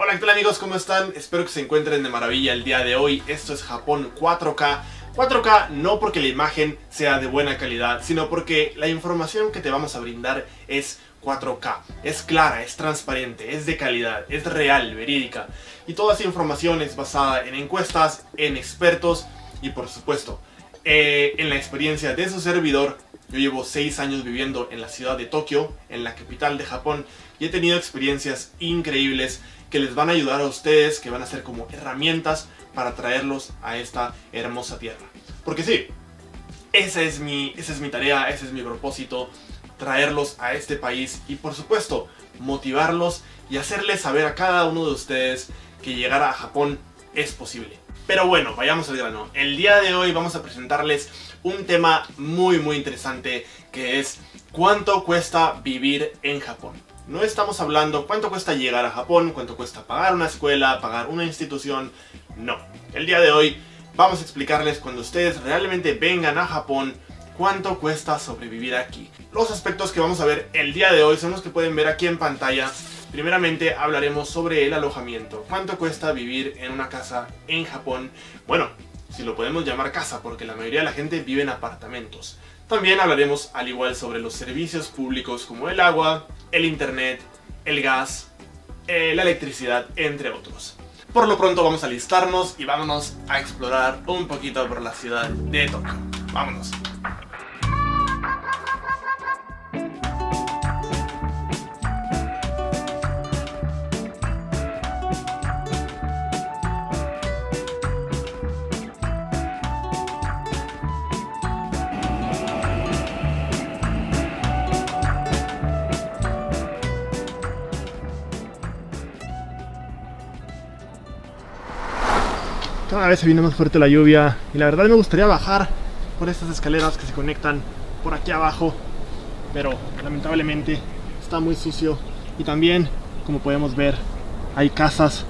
Hola, ¿qué tal amigos? ¿Cómo están? Espero que se encuentren de maravilla el día de hoy. Esto es Japón 4K. 4K no porque la imagen sea de buena calidad, sino porque la información que te vamos a brindar es 4K. Es clara, es transparente, es de calidad, es real, verídica. Y toda esa información es basada en encuestas, en expertos y por supuesto en la experiencia de su servidor. Yo llevo 6 años viviendo en la ciudad de Tokio, en la capital de Japón, y he tenido experiencias increíbles que les van a ayudar a ustedes, que van a ser como herramientas para traerlos a esta hermosa tierra. Porque sí, esa es mi tarea, ese es mi propósito, traerlos a este país y por supuesto motivarlos y hacerles saber a cada uno de ustedes que llegar a Japón es posible. Pero bueno, vayamos al grano. El día de hoy vamos a presentarles un tema muy interesante, que es ¿cuánto cuesta vivir en Japón? No estamos hablando cuánto cuesta llegar a Japón, cuánto cuesta pagar una escuela, pagar una institución, no. El día de hoy vamos a explicarles cuando ustedes realmente vengan a Japón, cuánto cuesta sobrevivir aquí. Los aspectos que vamos a ver el día de hoy son los que pueden ver aquí en pantalla. Primeramente hablaremos sobre el alojamiento. ¿Cuánto cuesta vivir en una casa en Japón? Bueno, si lo podemos llamar casa, porque la mayoría de la gente vive en apartamentos. También hablaremos al igual sobre los servicios públicos como el agua, el internet, el gas, la electricidad, entre otros. Por lo pronto vamos a alistarnos y vámonos a explorar un poquito por la ciudad de Tokio. Vámonos. Cada vez se viene más fuerte la lluvia y la verdad me gustaría bajar por estas escaleras que se conectan por aquí abajo, pero lamentablemente está muy sucio. Y también, como podemos ver, hay casas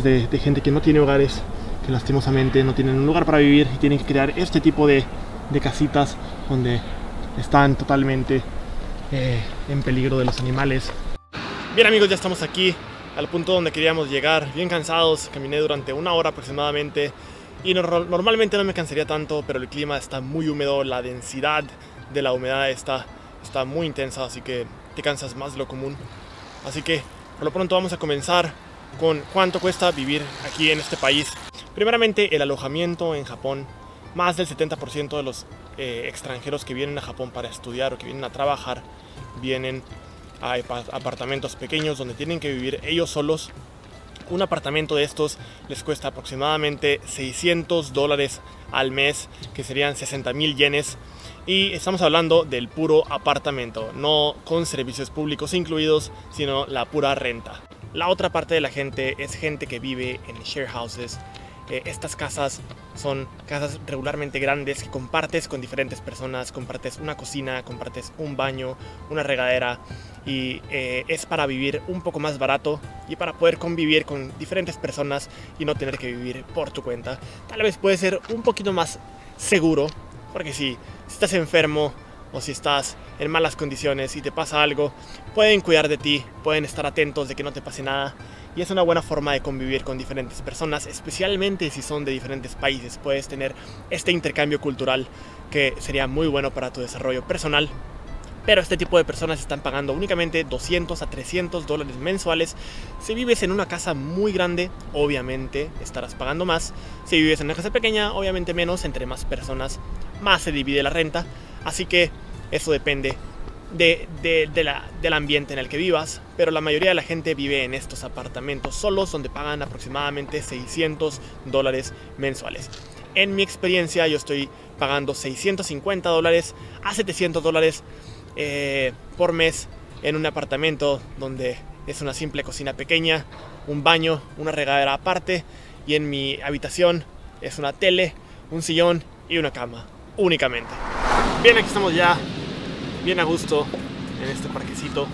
de gente que no tiene hogares, que lastimosamente no tienen un lugar para vivir y tienen que crear este tipo de casitas donde están totalmente en peligro de los animales. Bien amigos, ya estamos aquí al punto donde queríamos llegar, bien cansados. Caminé durante 1 hora aproximadamente y normalmente no me cansaría tanto, pero el clima está muy húmedo, la densidad de la humedad está muy intensa, así que te cansas más de lo común. Así que por lo pronto vamos a comenzar con cuánto cuesta vivir aquí en este país. Primeramente, el alojamiento en Japón. Más del 70% de los extranjeros que vienen a Japón para estudiar o que vienen a trabajar vienen a apartamentos pequeños donde tienen que vivir ellos solos. Un apartamento de estos les cuesta aproximadamente $600 al mes, que serían 60,000 yenes. Y estamos hablando del puro apartamento, no con servicios públicos incluidos, sino la pura renta. La otra parte de la gente es gente que vive en share houses. Estas casas son casas regularmente grandes que compartes con diferentes personas, compartes una cocina, compartes un baño, una regadera, y es para vivir un poco más barato y para poder convivir con diferentes personas y no tener que vivir por tu cuenta. Tal vez puede ser un poquito más seguro, porque si estás enfermo o si estás en malas condiciones y te pasa algo, pueden cuidar de ti, pueden estar atentos de que no te pase nada. Y es una buena forma de convivir con diferentes personas, especialmente si son de diferentes países. Puedes tener este intercambio cultural que sería muy bueno para tu desarrollo personal. Pero este tipo de personas están pagando únicamente $200 a $300 mensuales. Si vives en una casa muy grande, obviamente estarás pagando más. Si vives en una casa pequeña, obviamente menos. Entre más personas, más se divide la renta. Así que eso depende del ambiente en el que vivas, pero la mayoría de la gente vive en estos apartamentos solos donde pagan aproximadamente $600 mensuales. En mi experiencia yo estoy pagando $650 a $700 por mes en un apartamento donde es una simple cocina pequeña, un baño, una regadera aparte, y en mi habitación es una tele, un sillón y una cama únicamente. Bien, aquí estamos ya bien a gusto en este parquecito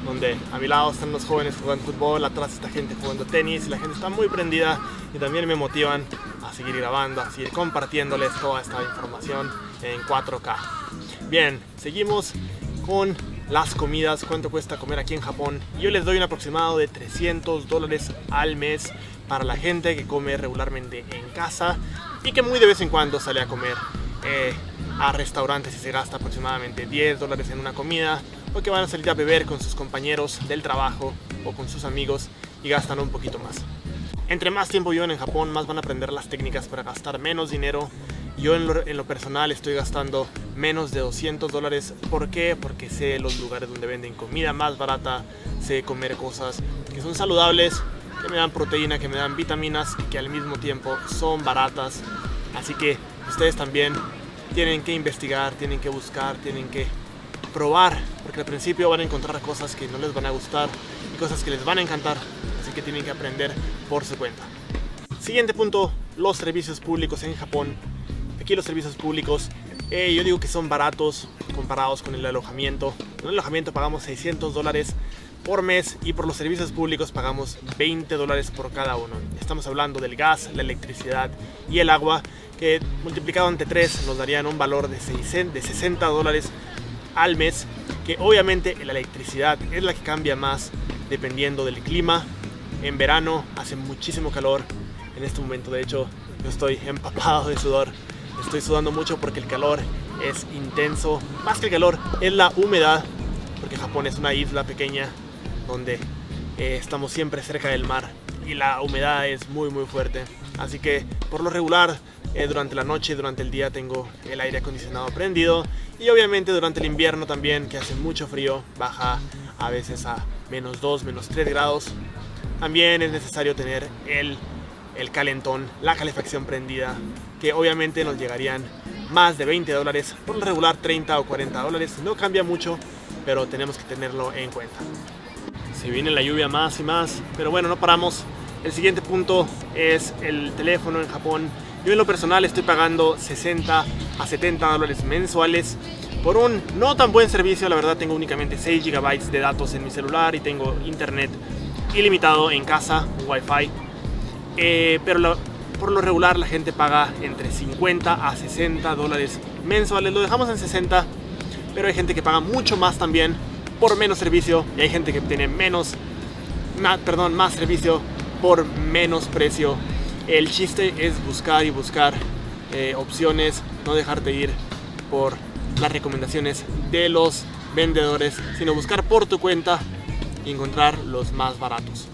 donde a mi lado están los jóvenes jugando fútbol, atrás está gente jugando tenis y la gente está muy prendida y también me motivan a seguir grabando, a seguir compartiéndoles toda esta información en 4K. Bien, seguimos con las comidas, cuánto cuesta comer aquí en Japón. Yo les doy un aproximado de $300 al mes para la gente que come regularmente en casa y que muy de vez en cuando sale a comer a restaurantes y se gasta aproximadamente $10 en una comida, o que van a salir a beber con sus compañeros del trabajo o con sus amigos y gastan un poquito más. Entre más tiempo vivan en Japón, más van a aprender las técnicas para gastar menos dinero. Yo en lo personal estoy gastando menos de $200. ¿Por qué? Porque sé los lugares donde venden comida más barata, sé comer cosas que son saludables, que me dan proteína, que me dan vitaminas y que al mismo tiempo son baratas. Así que ustedes también tienen que investigar, tienen que buscar, tienen que probar, porque al principio van a encontrar cosas que no les van a gustar y cosas que les van a encantar, así que tienen que aprender por su cuenta. Siguiente punto, los servicios públicos en Japón. Aquí los servicios públicos, yo digo que son baratos comparados con el alojamiento. En el alojamiento pagamos $600 por mes y por los servicios públicos pagamos $20 por cada uno. Estamos hablando del gas, la electricidad y el agua, que multiplicado entre 3 nos darían un valor de $60 al mes, que obviamente la electricidad es la que cambia más dependiendo del clima. En verano hace muchísimo calor, en este momento de hecho yo estoy empapado de sudor, estoy sudando mucho porque el calor es intenso. Más que el calor es la humedad, porque Japón es una isla pequeña donde estamos siempre cerca del mar y la humedad es muy fuerte, así que por lo regular durante la noche y durante el día tengo el aire acondicionado prendido, y obviamente durante el invierno también, que hace mucho frío, baja a veces a -2, -3 grados. También es necesario tener el calentón, la calefacción prendida, que obviamente nos llegarían más de $20, por lo regular $30 o $40, no cambia mucho, pero tenemos que tenerlo en cuenta. Se viene la lluvia más y más, pero bueno, no paramos. El siguiente punto es el teléfono en Japón. Yo en lo personal estoy pagando $60 a $70 mensuales por un no tan buen servicio. La verdad, tengo únicamente 6 GB de datos en mi celular y tengo internet ilimitado en casa, wifi. Pero por lo regular la gente paga entre $50 a $60 mensuales. Lo dejamos en 60, pero hay gente que paga mucho más también por menos servicio, y hay gente que tiene más servicio por menos precio. El chiste es buscar y buscar opciones, no dejarte ir por las recomendaciones de los vendedores, sino buscar por tu cuenta y encontrar los más baratos.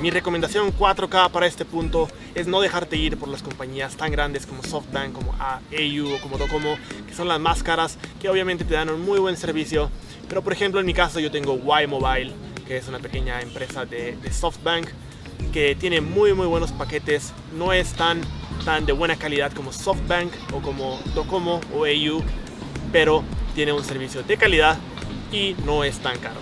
Mi recomendación 4K para este punto es no dejarte ir por las compañías tan grandes como SoftBank, como au o como Docomo, que son las más caras, que obviamente te dan un muy buen servicio. Pero por ejemplo en mi caso yo tengo Y-Mobile, que es una pequeña empresa de SoftBank, que tiene muy buenos paquetes. No es tan de buena calidad como SoftBank o como Docomo o au, pero tiene un servicio de calidad y no es tan caro.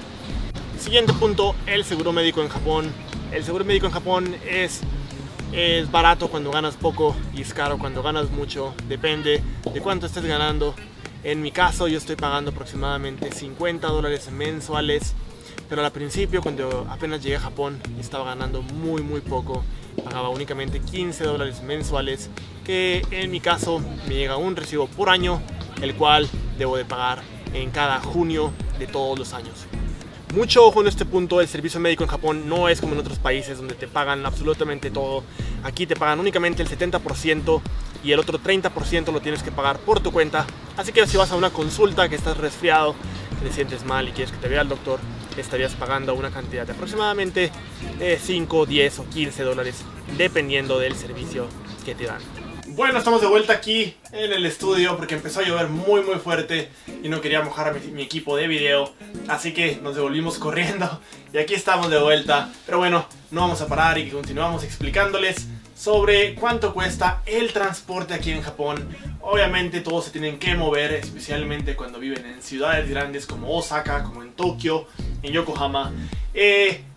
Siguiente punto, el seguro médico en Japón. El seguro médico en Japón es barato cuando ganas poco y es caro cuando ganas mucho. Depende de cuánto estés ganando. En mi caso yo estoy pagando aproximadamente $50 mensuales, pero al principio, cuando apenas llegué a Japón, estaba ganando muy poco. Pagaba únicamente $15 mensuales, que en mi caso me llega un recibo por año, el cual debo de pagar en cada junio de todos los años. Mucho ojo en este punto, el servicio médico en Japón no es como en otros países donde te pagan absolutamente todo. Aquí te pagan únicamente el 70% y el otro 30% lo tienes que pagar por tu cuenta. Así que si vas a una consulta, que estás resfriado, que te sientes mal y quieres que te vea el doctor, estarías pagando una cantidad de aproximadamente 5, 10 o $15, dependiendo del servicio que te dan. Bueno, estamos de vuelta aquí en el estudio porque empezó a llover muy fuerte y no quería mojar a mi equipo de video, así que nos devolvimos corriendo y aquí estamos de vuelta. Pero bueno, no vamos a parar y continuamos explicándoles sobre cuánto cuesta el transporte aquí en Japón. Obviamente todos se tienen que mover, especialmente cuando viven en ciudades grandes como Osaka, como en Tokio, en Yokohama.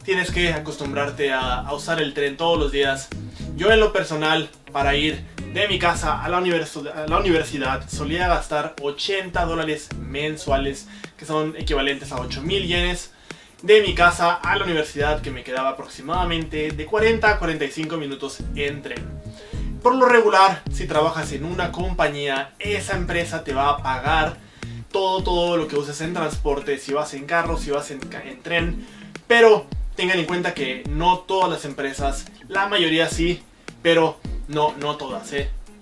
Tienes que acostumbrarte a usar el tren todos los días. Yo en lo personal, para ir de mi casa a la universidad solía gastar $80 mensuales, que son equivalentes a 8.000 yenes. De mi casa a la universidad, que me quedaba aproximadamente de 40 a 45 minutos en tren. Por lo regular, si trabajas en una compañía, esa empresa te va a pagar todo lo que uses en transporte, si vas en carro, si vas en tren, pero tengan en cuenta que no todas las empresas, la mayoría sí, pero no todas,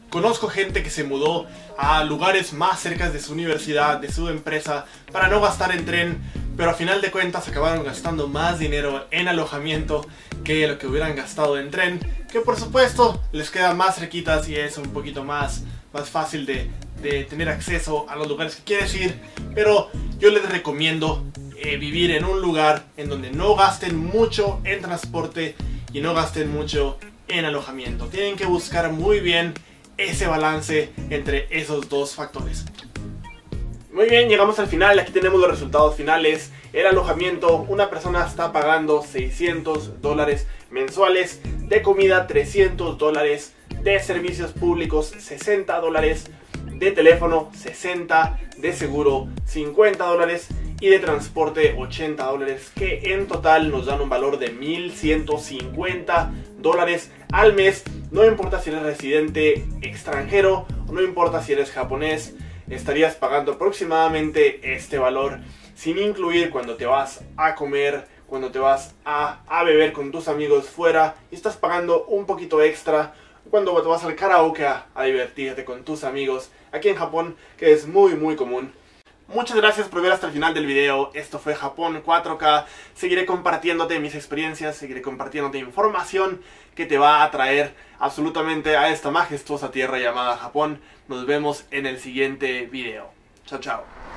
Conozco gente que se mudó a lugares más cerca de su universidad, de su empresa, para no gastar en tren, pero a final de cuentas acabaron gastando más dinero en alojamiento que lo que hubieran gastado en tren, que por supuesto les queda más cerquitas y es un poquito más fácil de tener acceso a los lugares que quieres ir, pero yo les recomiendo vivir en un lugar en donde no gasten mucho en transporte y no gasten mucho en alojamiento. Tienen que buscar muy bien ese balance entre esos dos factores. Muy bien, llegamos al final. Aquí tenemos los resultados finales. El alojamiento, una persona está pagando $600 mensuales, de comida $300, de servicios públicos $60, de teléfono $60, de seguro $50 y de transporte $80, que en total nos dan un valor de $1,150 al mes. No importa si eres residente extranjero o no importa si eres japonés, estarías pagando aproximadamente este valor, sin incluir cuando te vas a comer, cuando te vas a beber con tus amigos fuera y estás pagando un poquito extra cuando te vas al karaoke a divertirte con tus amigos aquí en Japón, que es muy común. Muchas gracias por ver hasta el final del video. Esto fue Japón 4K. Seguiré compartiéndote mis experiencias, seguiré compartiéndote información que te va a traer absolutamente a esta majestuosa tierra llamada Japón. Nos vemos en el siguiente video. Chao, chao.